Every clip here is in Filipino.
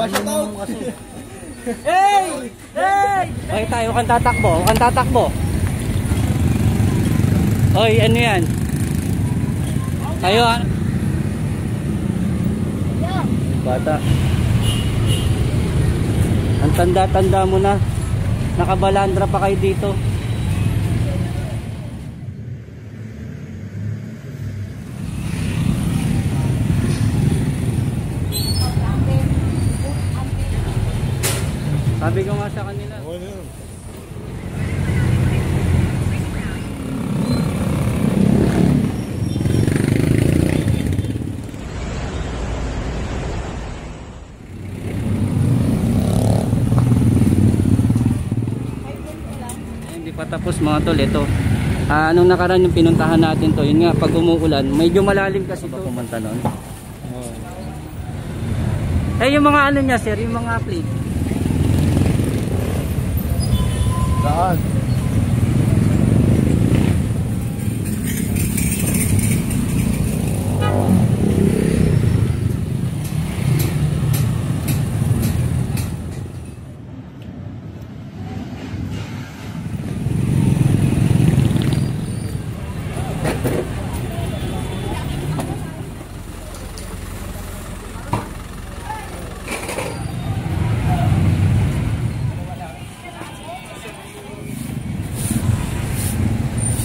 shoutout. Hey! Hey! Ay tayo, huwag kang tatakbo, huwag kang tatakbo. Oy, ano yan? Tayo, ano? Bata. Ang tanda-tanda mo na. Nakabalandra pa kayo dito. Sabi ko nga sa kanila. Hindi pa tapos mga tol, ito. Anong nakaraan yung pinuntahan natin to, yun nga, pag umuulan, medyo malalim kasi ito. Pumunta nun. Eh yung mga ano niya sir, yung mga plate. Saan?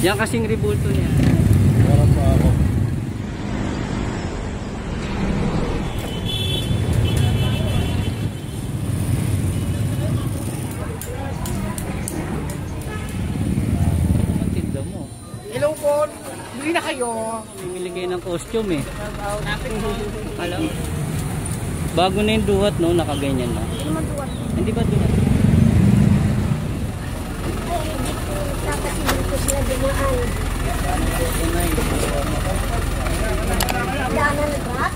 Yan kasing ribulto niya. Meron pa ako. Ang tinda mo. Hello po. Bili na kayo. Bumili kayo ng costume eh. Alam. Bago na yung duhat no, nakaganyan na. Hindi naman duwat. Hindi ba duhat? Tapos hindi ko sila dumaan. Daanan na ba?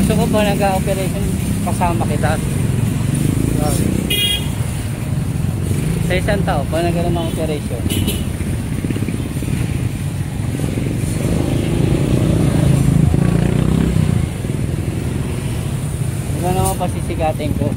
Gusto ko ba nag-operation kasama kita? Sa isang tao ba nagkaroon ng operation? Ito naman pasisikatin ko.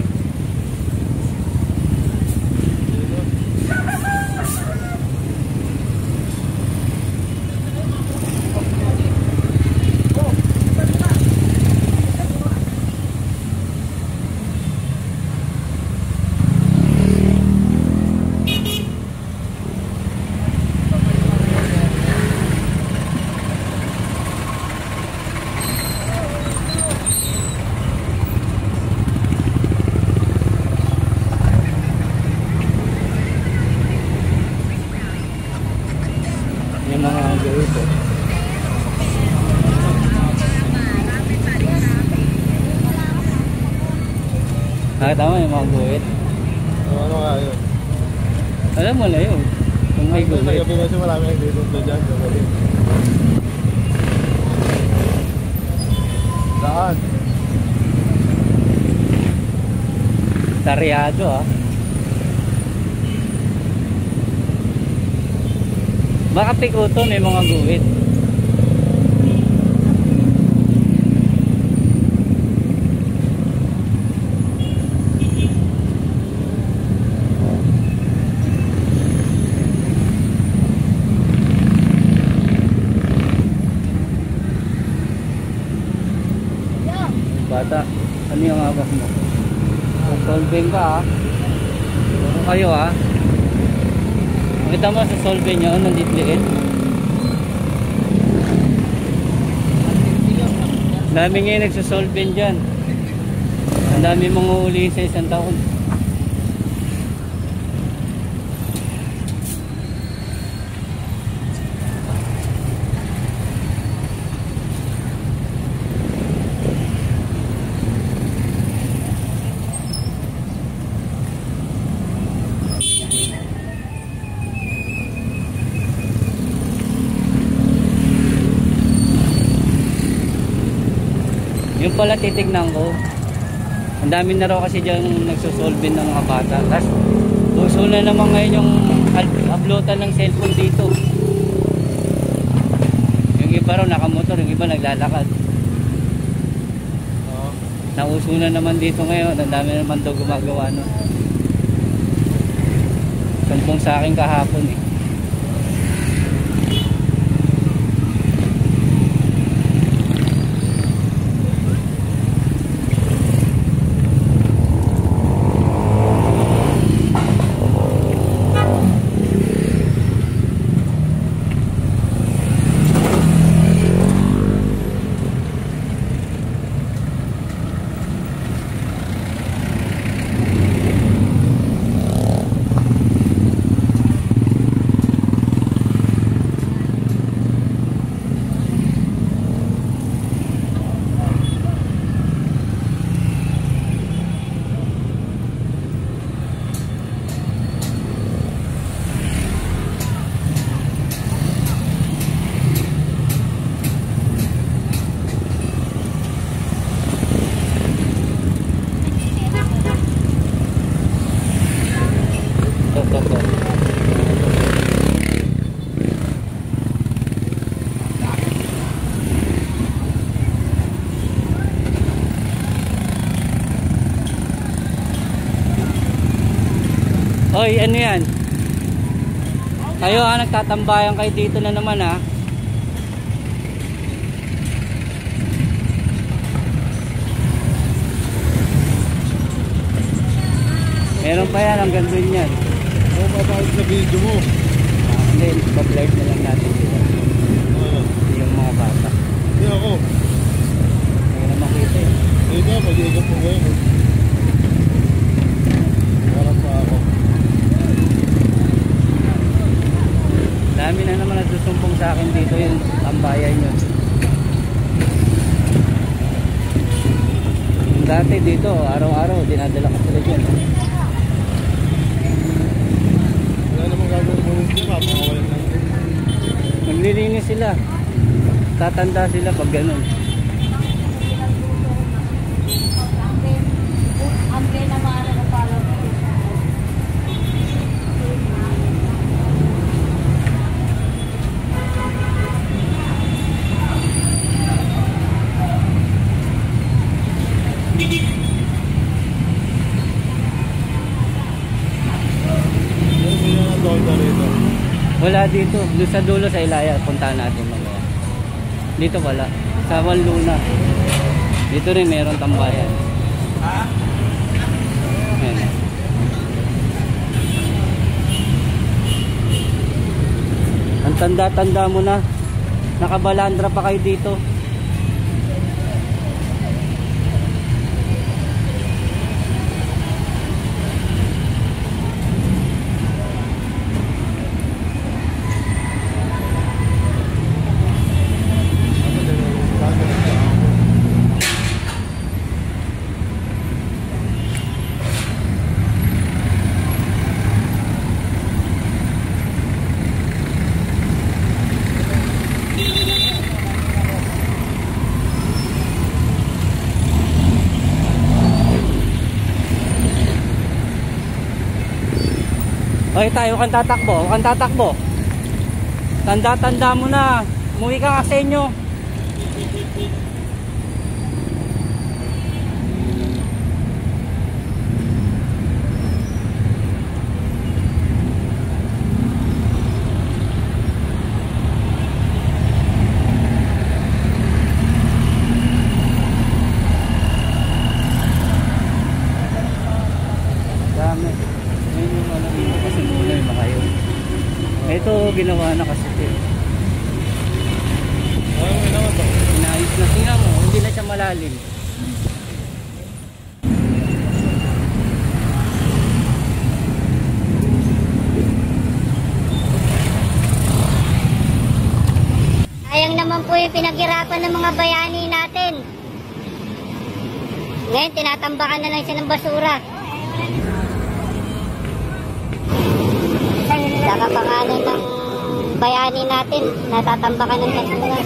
Yung mga gawito. Tama yung mga guhit. Ano nga yun? Alam mo na yun. Kung may guhit. Nagabi kasi marami ang dito dyan. Saan? Taryado ah. Baka pikuto, may mga guhit. Bata, ano yung hawak mo? Solving ka ha. Ano kayo ha? Makita mo sa solving nyo, nandit-liit. Dami ngayon nagsasolving dyan. Ang dami mong uulihin sa isang taon. Yung pala titignan ko, ang dami na raw kasi dyan nagsosolve ng mga bata. Tapos uso na naman ngayon yung uploadan ng cellphone dito. Yung iba raw nakamotor, yung iba naglalakad. Nauso na naman dito ngayon, ang dami naman daw gumagawa nun. Sumpong sa akin kahapon eh. Hoy, ano yan? Kayo ha, nagtatambayan kayo dito na naman ha. Meron pa yan, hanggang dun yan. Ano mapapagod sa video mo? Hindi, pa-blurred na lang natin dito. Yung mga bata. Hindi ako. Hindi na makita eh. Dito, mag-iigap po ngayon. Harap pa ako. Dami na naman nagsusumpong sa akin dito yung tambayan nyo. Dati dito, araw-araw, dinadala ko sila dyan. Wala namang gagawin mo rin sila, makawalan lang. Naglilinis sila. Tatanda sila pag ganun. Wala dito, doon sa dulo sa Ilaya, puntahan natin mamaya. Dito wala, sa Luna. Dito rin meron tambayan. Ayan. Ang tanda-tanda mo na, nakabalandra pa kayo dito. Okay tayo, huwag kang tatakbo, huwag kang tatakbo. Tanda-tanda mo na. Umuwi ka nga sa inyo. Dami. Yan yung ano dito kasi muna yung mga yun. Ito ginawa na kasi ito. May naman ba? Inayos na. Tingnan mo, hindi na siya malalim. Sayang naman po yung pinaghirapan ng mga bayani natin. Ngayon, tinatambakan na lang siya ng basura. Sa kapangalan ng bayani natin, natatambakan ng basura.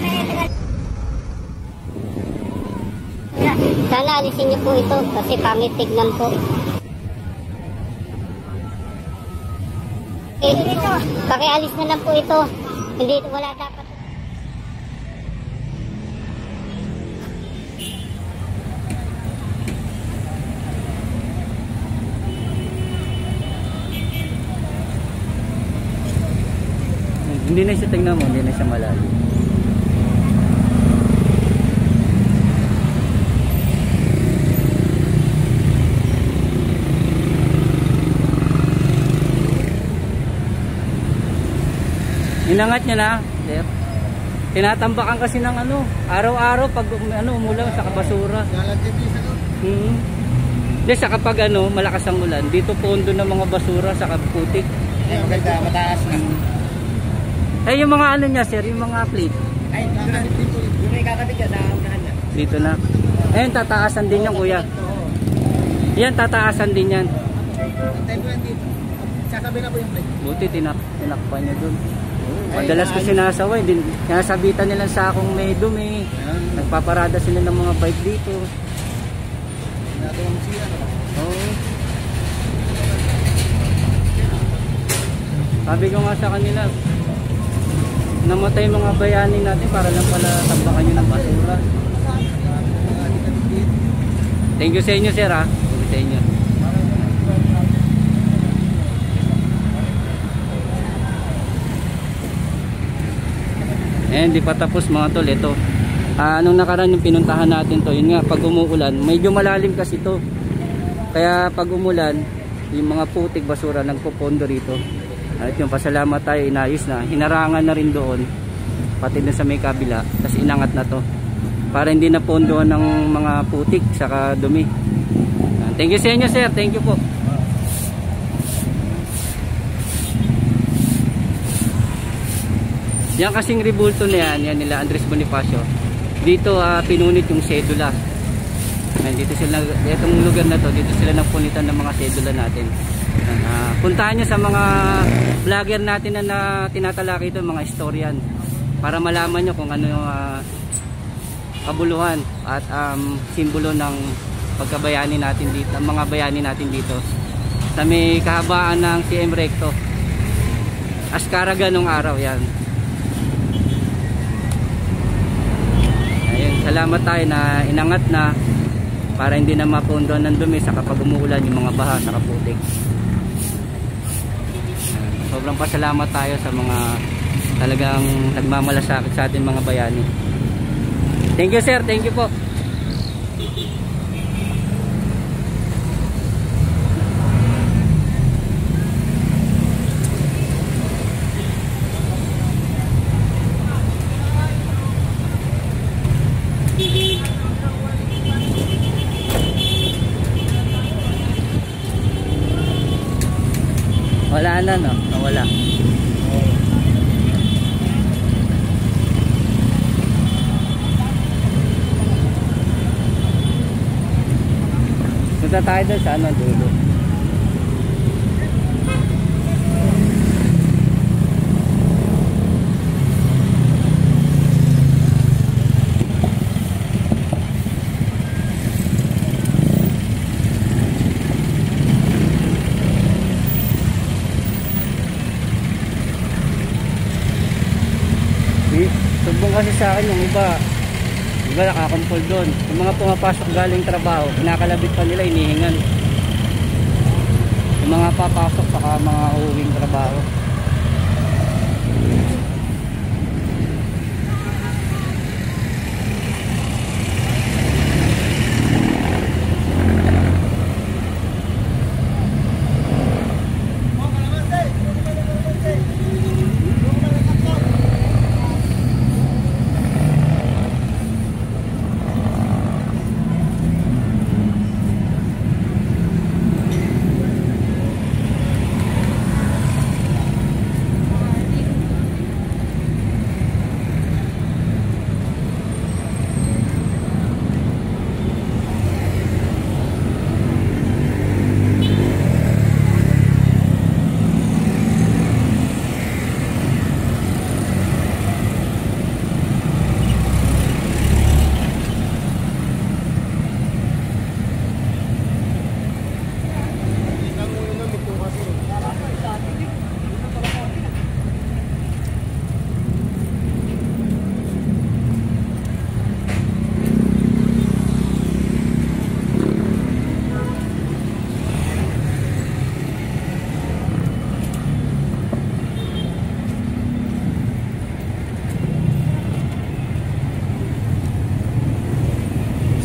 Sana alisin niyo po ito kasi pangit tignan po. Pakialis na lang po ito. Hindi, wala dapat. Hindi na siya, tingnan mo, hindi na siya malalim. Inangat niya na, sir. Tinatambakan kasi ng ano, araw-araw pag ano, umulan sa kabasura. Hindi, sa kapag ano, malakas ang ulan, dito pondo ng mga basura sa kaputik. Maganda, mataas na. Eh, yung mga ano niya, sir, yung mga plate. Ay, yung may kakabit ka sa unahan na. Dito na. Ayun, tataasan din yan, kuya. Yan, tataasan din yan. Tayo po yan dito. Sa kabila po yung plate. Buti, tinakpan niya dun. Madalas ko sinasaway din. Sinasabitan nila sa akong may dumi. Nagpaparada sila ng mga bike dito. Oo. Sabi ko nga sa kanila, namatay mga bayani natin para lang pala tambakan nyo ng basura. Thank you sa inyo, sir, ha. Thank you sa inyo. Di pa tapos mga tol. Ito, anong nakaraan yung pinuntahan natin to, yun nga, pag umuulan, medyo malalim kasi to, kaya pag umulan yung mga putik basura nagpupondo rito. At yung pasalamat tayo, inayos na, hinarangan na rin doon pati na sa may kabila, tapos inangat na to para hindi na pondohan ng mga putik saka dumi. Thank you sa inyo, sir. Thank you po. Yan kasing rebulto na yan nila Andres Bonifacio. Dito pinunit yung sedula. Dito sila, itong lugar na to, dito sila nagpunitan ng mga sedula natin. Puntahan nyo sa mga vlogger natin na tinatalaki ito, mga historian, para malaman nyo kung ano yung kabuluhan at simbolo ng pagkabayani natin dito, ang mga bayani natin dito sa may kahabaan ng CM Recto, Ascaraga nung araw. Yan. Ayun, salamat tayo na inangat na para hindi na mapundo ng dumi sa kapag umuulan yung mga baha sa kaputik. Sobrang pasalamat tayo sa mga talagang nagmamalasakit sa atin mga bayani. Thank you, sir. Thank you po. Wala na, no? Nawala. Punta tayo doon sa ano, dulo. sumbong kasi sa akin yung iba nakakumpol doon. Yung mga pumapasok galing trabaho, kinakalabit pa nila, inihingan. Yung mga papasok saka mga uuwing trabaho.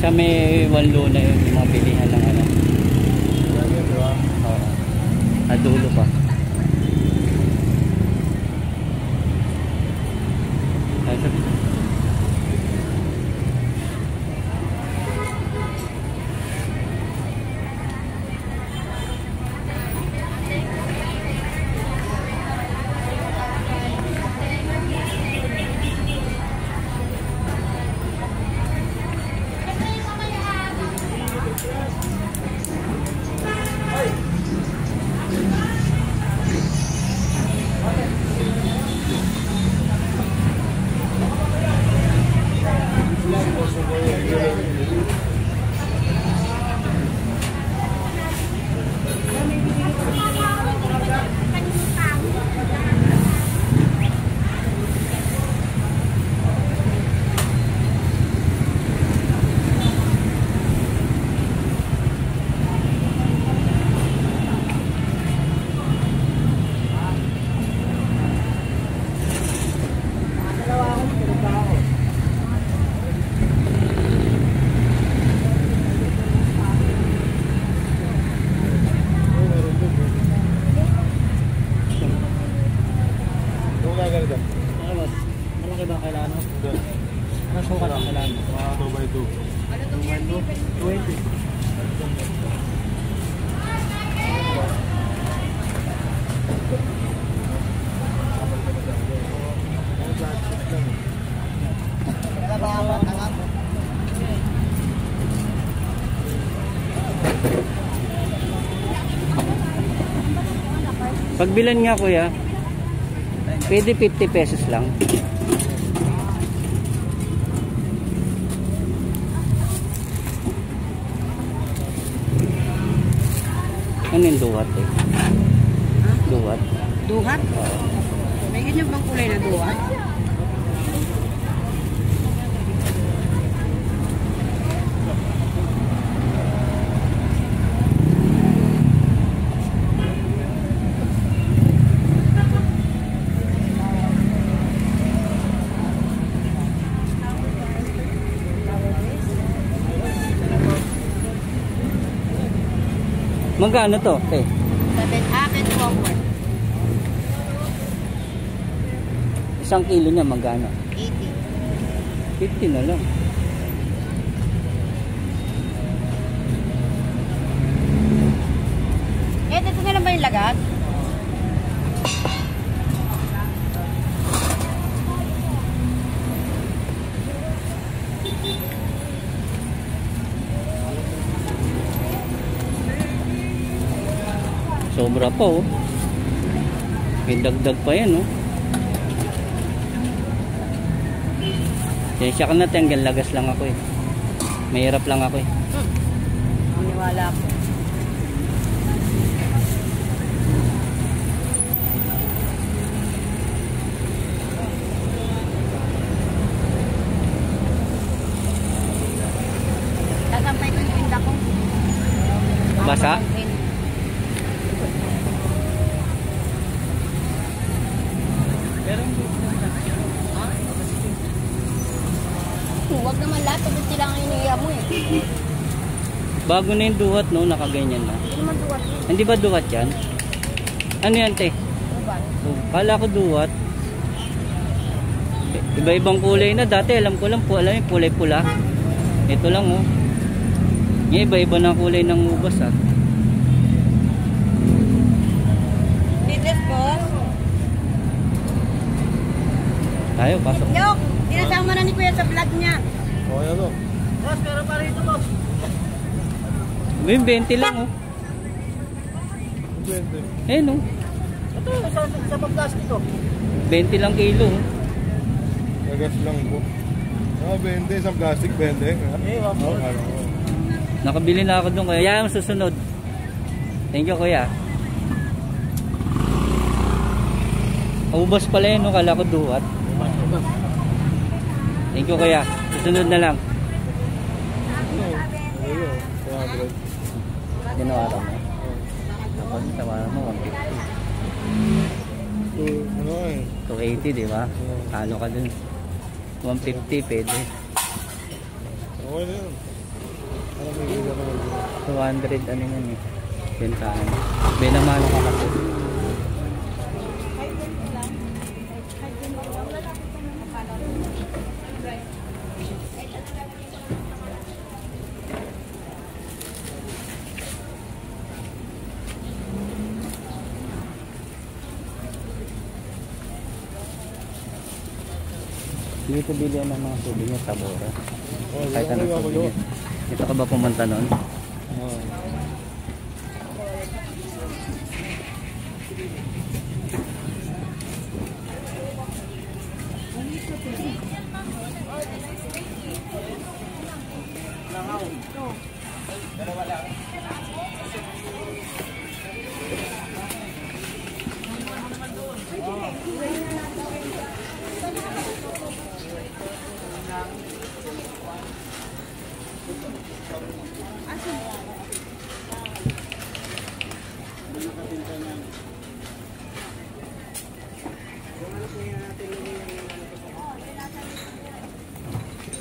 Sa may Wanlo na yun, yung mga bilihan ng ano. Yan yun, di ba? Oo. Nadulo pa. Malaki ba kailangan mo? Ano sukat ang kailangan mo? 2x2. 20. Pagbilan nga kuya, pwede 50 pesos lang. Ano yung duhat eh? Duhat. Duhat? May ganyan bang kulay na duhat? Magkano to? Okay. 7 akin forward. Isang kilo niya magkano? 80. 50 na lang. Eh, dito na lang ba yung lagat? Sobra pa oh. May dagdag pa yan oh. Siya ka na tanggal, lagas lang ako eh. Mahirap lang ako eh. Maniwala ko. Huwag naman lahat, pagod sila ang iniiya mo eh. Bago na yung duwat, no? Nakaganyan na. Hindi naman duwat yun. Hindi ba duwat yan? Ano yan, te? Diba? Oh, kala ko duwat. Iba-ibang kulay na. Dati alam ko lang po, alam yung kulay pula. Ito lang, oh. Ngayon, iba-iba na kulay ng ubas, ah. Titis, boss. Tayo, pasok. Yok, sinasama na ni Kuya sa vlog niya. Okay na to. Boss, meron pa rito, boss. May 20 lang, oh. 20. Eh, no? Ito, sa pag-plastic ko. 20 lang kilo, oh. Nagas lang po. 20, isang plastic, 20. Eh, wag mo. Nakabili na ako doon, kaya yan ang susunod. Thank you, kuya. Ubas pala yun, no? Kala ko duwat. Thank you, kuya. Susunod na lang. Tinawaran mo. Tapos tawaran mo, 150. Ano eh? 280, di ba? Talo ka dun. 150, pwede. Okay na yun. Alam mo yung naman. 200, ano yun eh. Bentahan. Benamano ka kasi. Dito bilihan ng mga souvenir sa Bora. Kahit anong souvenir. Dito ka ba pumunta nun?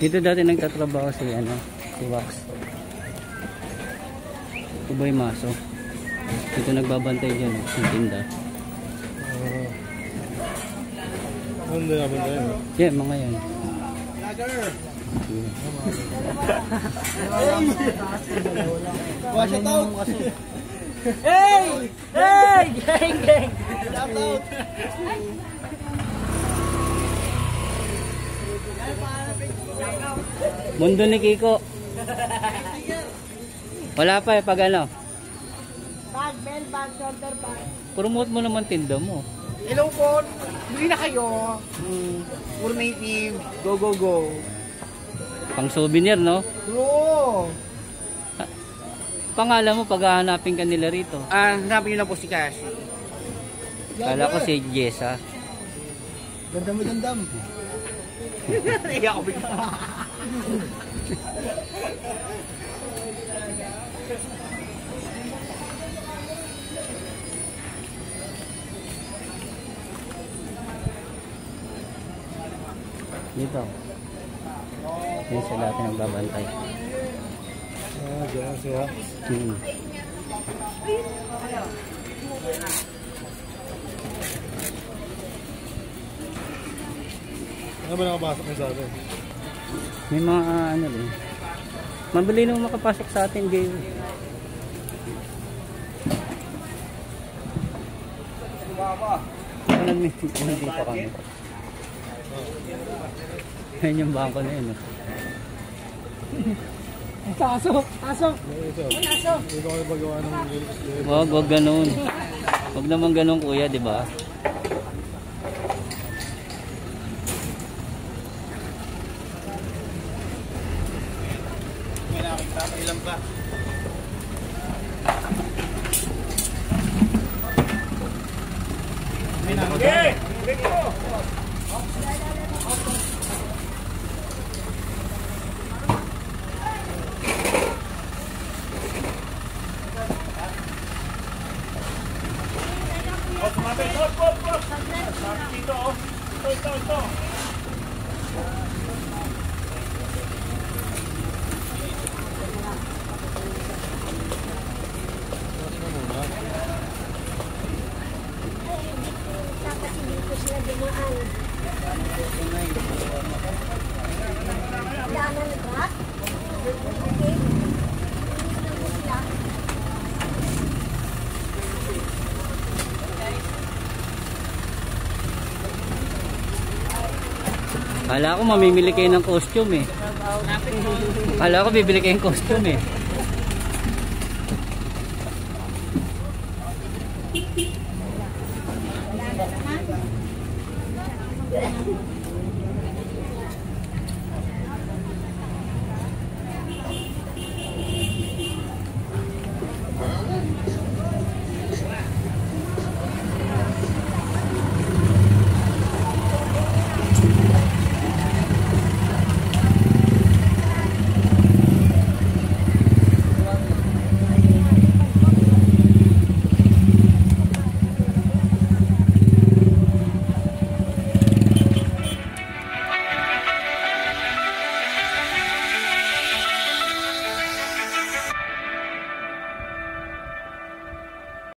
Dito dati nagtatrabaho si Wax. Si Boy Maso. Dito nagbabantay dyan, ng tinda. Ano na naman tayo? Yeah, mga yan. Wash it out. Hey! Hey! Gang, gang! Shout out! Mundo ni Kiko. Wala pa eh, pag ano. Bag, bell, bag, shoulder bag. Promote mo naman tinda mo. Hello po! Bili na kayo! Puro native. Go, go, go! Pang souvenir, no? Bro! Pangalan mo pag hahanapin ka nila rito. Hanapin nyo lang po si Cassie. Kala ko si Jessa. Gandam mo, gandam. Iyak ko bigla. Dito. Yan sila natin nagbabantay. Diyan siya. Ano ba nakapasok mo sa atin? May mga ano din. Mabili nung makapasok sa atin, Jay. Nandito kami. Yan yung bangko na yun. Pasok! Pasok! Ito kayo magawa ng Wag ganun. Wag naman ganun, kuya, di ba? May nakikita pa ilan ba? May nakikita. Kala ko mamimili kayo ng costume eh. Kala ko bibili kayo ng costume eh.